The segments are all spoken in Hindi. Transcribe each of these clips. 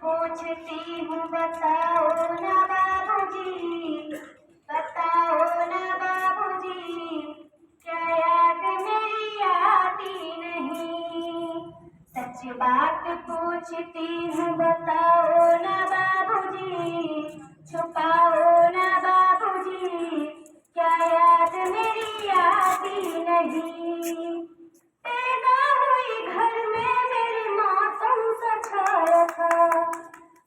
पूछती हूँ बताओ ना बाबूजी, बताओ ना बाबूजी, क्या याद मेरी आती नहीं। सच बात पूछती हूँ बताओ ना बाबूजी, छुपाओ ना बाबूजी, क्या याद मेरी आती नहीं। पैदा हुई घर में मेरी मौसम सा छाया था,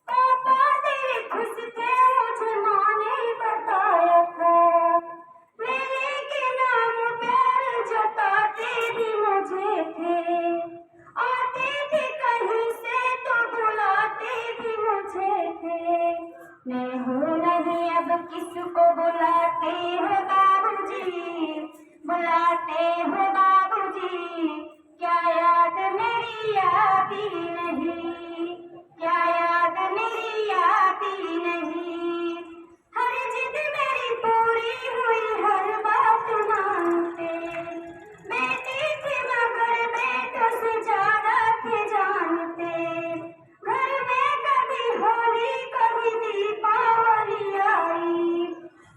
पापा तेरे खुश थे मुझे माँ ने बताया था। मेरे के नाम प्यार जताते भी मुझे थे, आते थे कहीं से तो बुलाते भी मुझे थे। मैं हूँ नहीं अब किसको बुलाते हो बाबूजी, बुलाते हो बाबूजी, क्या याद मेरी आती नहीं, क्या याद मेरी आती नहीं। हर जिद मेरी पूरी हुई हर बात मानते, बेटी थे मगर बेटों से ज्यादा थे जानते। घर में कभी होली कभी दीपावली आई,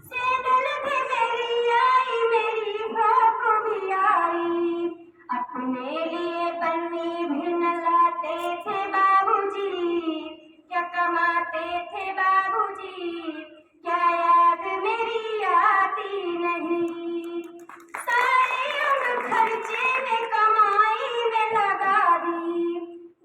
सैंडल भी मेरी आई मेरी फ्रॉक भी आई। अपने लिए पन्नी भी न लाते थे बाबूजी, क्या कमाते थे बाबूजी, क्या याद मेरी आती नहीं। सारी उम्र खर्चे में कमाई में लगा दी,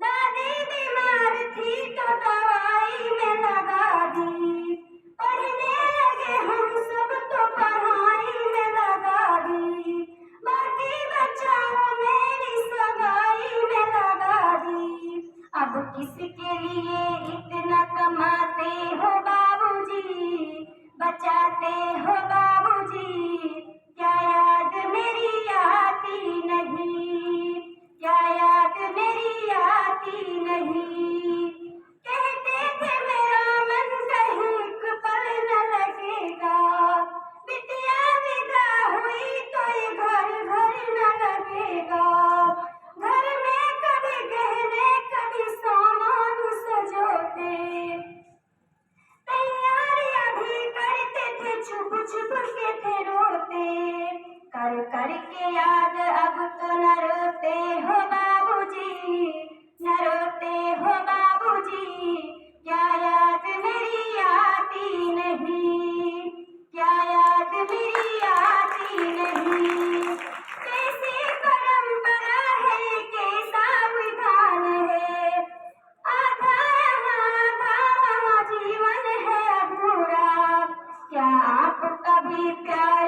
दादी बीमार थी तो दवाई में लगा दी। पढ़ने लगे हम सब तो पढ़ाई में लगा दी, बाकी बच्चों मेरी सगाई में लगा दी। अब किसके लिए इतना कमाते हो बाबूजी, बचाते हो बाबूजी, क्या याद मेरी आती नहीं, क्या याद मेरी आती नहीं। कहते थे मेरा मन कहीं एक पल न लगेगा, बिटिया विदा हुई तो ये घर घर न लगेगा। घर में कभी गहने कभी सामान सजोते, तैयारियां भी करते थे छुप छुप के थे रोते। कर कर के याद अब तो न रोते हो बाबूजी, न रोते हो बाबूजी, क्या याद मेरी आती नहीं, क्या याद मेरी आती नहीं। कैसी परंपरा है कैसा विधान है, आधा यहाँ आधा वहाँ जीवन है अधूरा। क्या आप कभी प्यार